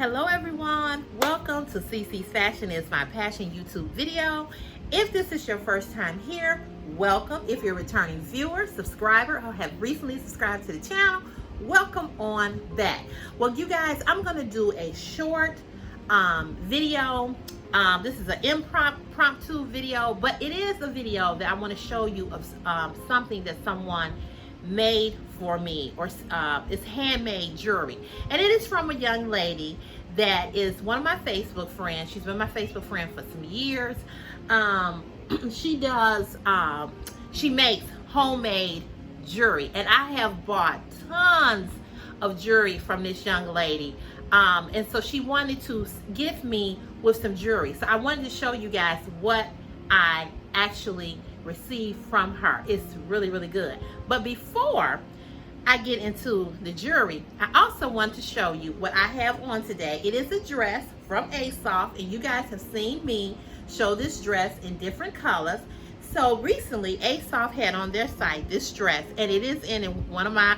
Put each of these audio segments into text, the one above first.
Hello everyone, welcome to CC's Fashion is My Passion YouTube video. If this is your first time here, welcome. If you're a returning viewer, subscriber, or have recently subscribed to the channel, welcome on back. Well, you guys, I'm going to do a short video. This is an impromptu video, but it is a video that I want to show you of something that someone made for me, or it's handmade jewelry, and it is from a young lady that is one of my Facebook friends. She's been my Facebook friend for some years. She makes homemade jewelry, and I have bought tons of jewelry from this young lady, and so she wanted to gift me with some jewelry. So I wanted to show you guys what I actually received from her. It's really, really good. But before I get into the jewelry, I also want to show you what I have on today. It is a dress from ASOS, and you guys have seen me show this dress in different colors. So recently ASOS had on their site this dress, and it is in one of my,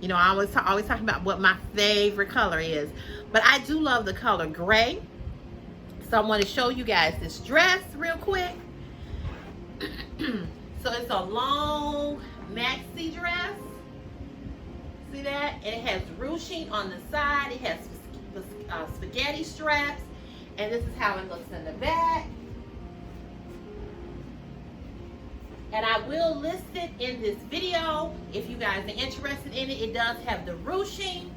you know, I always talking about what my favorite color is, but I do love the color gray. So I want to show you guys this dress real quick. So it's a long maxi dress. See that? And it has ruching on the side. It has spaghetti straps, and this is how it looks in the back. And I will list it in this video if you guys are interested in it. It does have the ruching.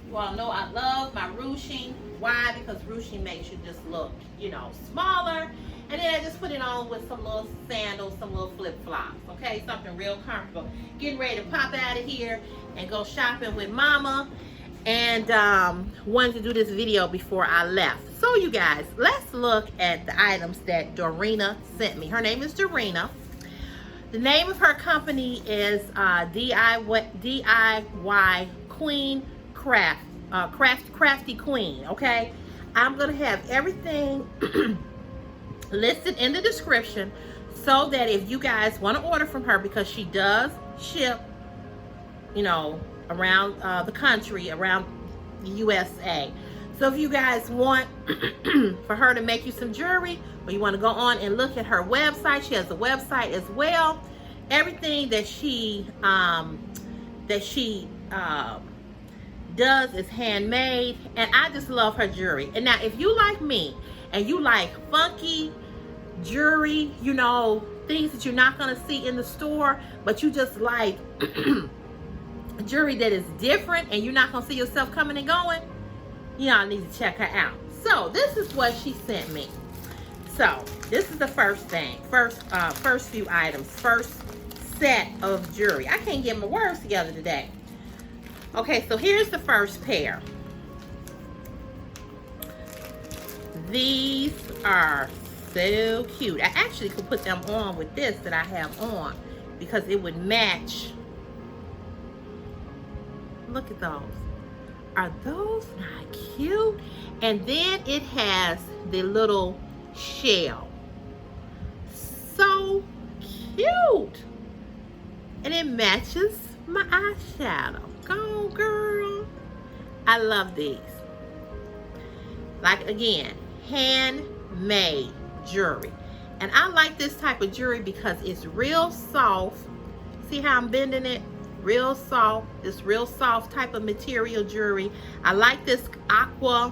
You all know I love my ruching. Why? Because ruching makes you just look, you know, smaller. And then I just put it on with some little sandals, some little flip-flops, okay? Something real comfortable. Getting ready to pop out of here and go shopping with Mama. And wanted to do this video before I left. So you guys, let's look at the items that Dorina sent me. Her name is Dorina. The name of her company is DIY Queen Crafty Queen, okay? I'm going to have everything listed in the description so that if you guys want to order from her, because she does ship, you know, around the country, around the USA. So if you guys want for her to make you some jewelry, or you want to go on and look at her website, she has a website as well. Everything that she does is handmade, and I just love her jewelry. And now if you like me and you like funky jewelry, you know, things that you're not going to see in the store, but you just like jewelry that is different and you're not going to see yourself coming and going, y'all need to check her out. So this is what she sent me. So this is the first thing, first few items, first set of jewelry. I can't get my words together today. Okay, so here's the first pair. These are so cute. I actually could put them on with this that I have on because it would match. Look at those. Are those not cute? And then it has the little shell. So cute. And it matches my eyeshadow. Go girl. I love these. Like, again, handmade jewelry. And I like this type of jewelry because it's real soft. See how I'm bending it? Real soft. This real soft type of material jewelry. I like this aqua,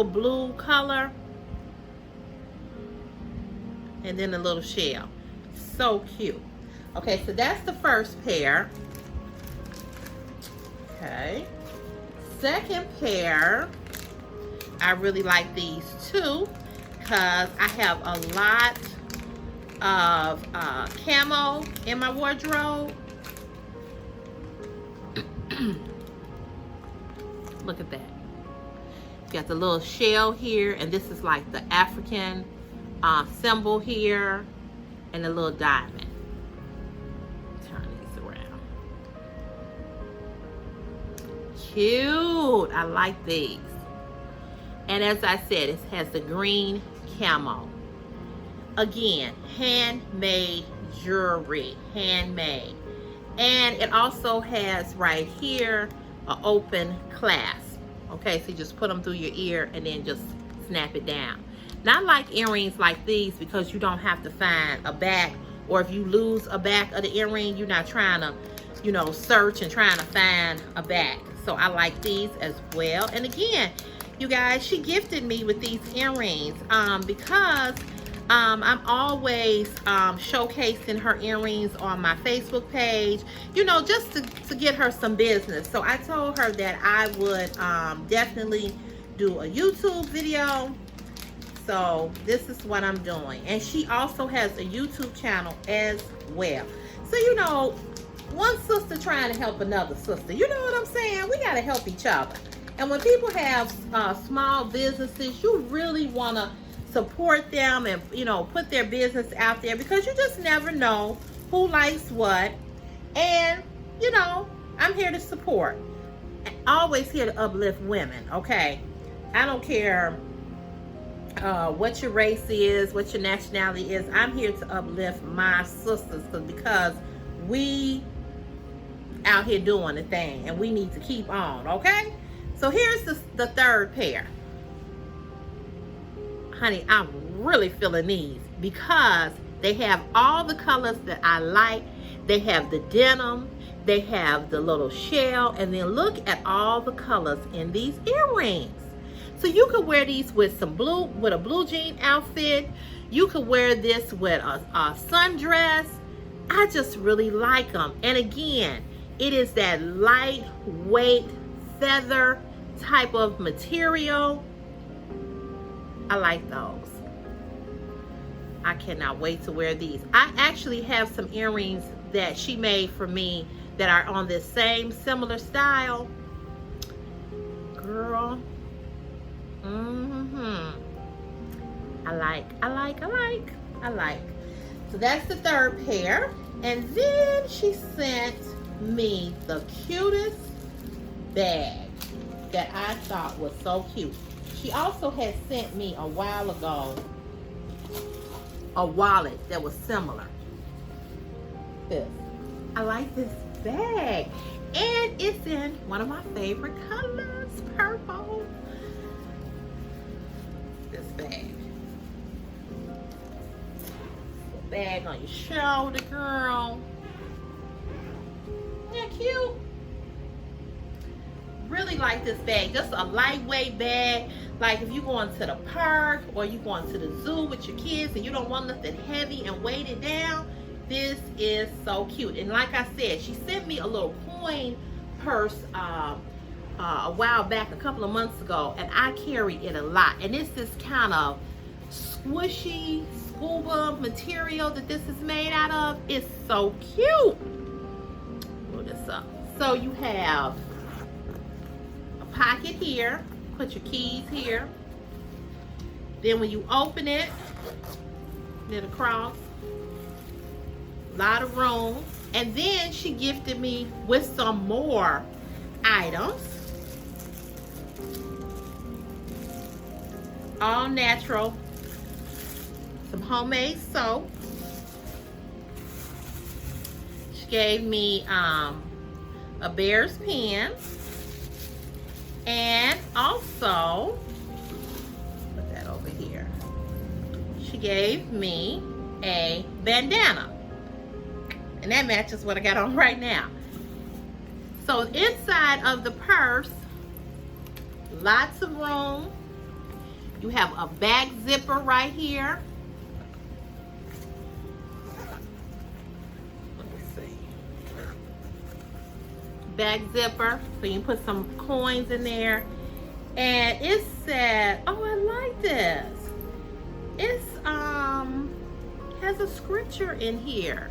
blue color. And then a little shell. So cute. Okay, so that's the first pair. Okay. Second pair, I really like these too because I have a lot of camo in my wardrobe. Look at that. You got the little shell here, and this is like the African symbol here, and a little diamond. Turn these around. Cute. I like these. And as I said, it has the green camo. Again, handmade jewelry. Handmade. And it also has right here an open clasp. Okay, so you just put them through your ear and then just snap it down. Not like earrings like these, because you don't have to find a back, or if you lose a back of the earring, you're not trying to, you know, search and trying to find a back. So I like these as well. And again, you guys, she gifted me with these earrings because I'm always showcasing her earrings on my Facebook page, you know, just to get her some business. So I told her that I would definitely do a YouTube video. So this is what I'm doing. And she also has a YouTube channel as well. So, you know, one sister trying to help another sister. You know what I'm saying? We got to help each other. And when people have small businesses, you really want to support them and, you know, put their business out there, because you just never know who likes what. And, you know, I'm here to support. Always here to uplift women, okay? I don't care what your race is, what your nationality is. I'm here to uplift my sisters, because we out here doing the thing, and we need to keep on, okay? So here's the third pair. Honey, I'm really feeling these because they have all the colors that I like. They have the denim, they have the little shell, and then look at all the colors in these earrings. So you could wear these with some blue, with a blue jean outfit. You could wear this with a sundress. I just really like them. And again, it is that lightweight feather type of material. I like those. I cannot wait to wear these. I actually have some earrings that she made for me that are on this same similar style. Girl. I like. So that's the third pair. And then she sent me the cutest bag that I thought was so cute. She also had sent me a while ago a wallet that was similar. This. I like this bag. And it's in one of my favorite colors, purple. This bag. Bag on your shoulder, girl. Isn't that cute? Really like this bag. Just a lightweight bag. Like if you're going to the park or you're going to the zoo with your kids and you don't want nothing heavy and weighted down, this is so cute. And like I said, she sent me a little coin purse a while back, a couple of months ago, and I carry it a lot. And it's this kind of squishy scuba material that this is made out of. It's so cute. Pull this up. So you have a pocket here. Put your keys here. Then when you open it, then across, a lot of room. And then she gifted me with some more items. All natural. Some homemade soap. She gave me a bear's pen. And also, put that over here. She gave me a bandana. And that matches what I got on right now. So inside of the purse, lots of room. You have a back zipper right here. Let me see. Back zipper, so you can put some coins in there. And it said, oh, I like this. It's has a scripture in here.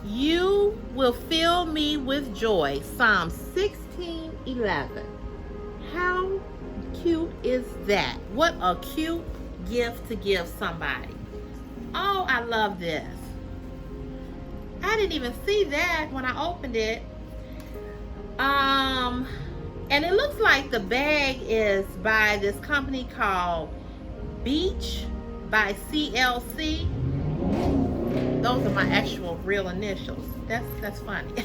You will fill me with joy. Psalm 16:11. How cute is that? What a cute gift to give somebody. Oh, I love this. I didn't even see that when I opened it. And it looks like the bag is by this company called Beach by CLC. Those are my actual real initials. That's funny.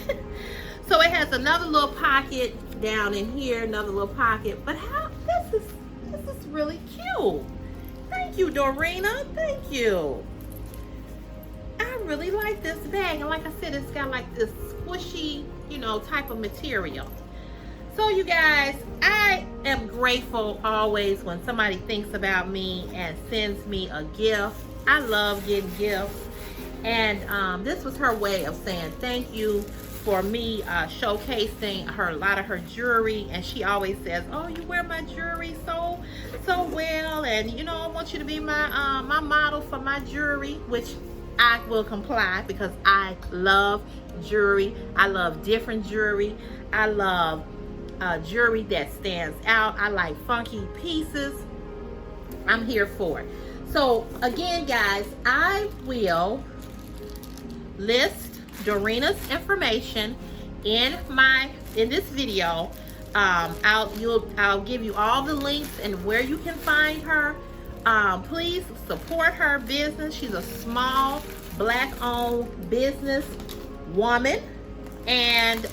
So it has another little pocket down in here, another little pocket. But how, this is really cute. Thank you, Dorina. Thank you. I really like this bag. And like I said, it's got like this squishy, you know, type of material. So you guys, I am grateful always when somebody thinks about me and sends me a gift. I love getting gifts. And this was her way of saying thank you for me showcasing a lot of her jewelry. And she always says, oh, you wear my jewelry so well, and you know, I want you to be my my model for my jewelry, which I will comply because I love jewelry. I love different jewelry. I love jewelry that stands out. I like funky pieces. I'm here for it. So again, guys, I will list Dorina's information in this video. I'll give you all the links and where you can find her. Please support her business. She's a small Black-owned business woman. And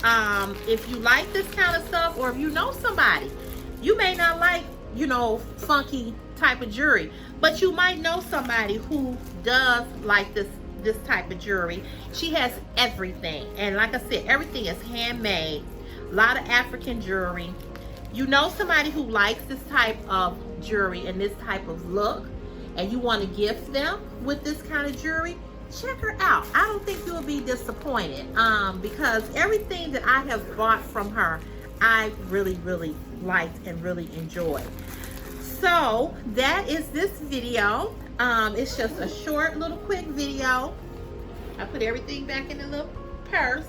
if you like this kind of stuff, or if you know somebody, you may not like, you know, funky type of jewelry, but you might know somebody who does like this type of jewelry. She has everything, and like I said, everything is handmade. A lot of African jewelry. You know somebody who likes this type of jewelry and this type of look, and you want to gift them with this kind of jewelry, check her out. I don't think you'll be disappointed, because everything that I have bought from her, I really liked and really enjoyed. So that is this video. It's just a short little quick video. I put everything back in the little purse,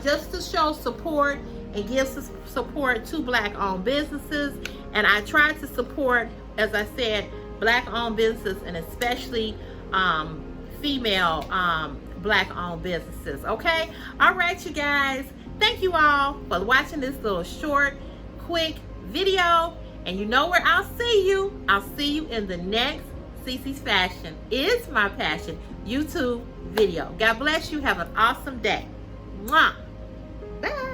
just to show support and give support to Black-owned businesses. And I try to support, as I said, Black-owned businesses, and especially female Black-owned businesses. Okay, all right, you guys, thank you all for watching this little short quick video. And you know where I'll see you. I'll see you in the next Cece's Fashion Is My Passion YouTube video. God bless you. Have an awesome day. Mwah. Bye.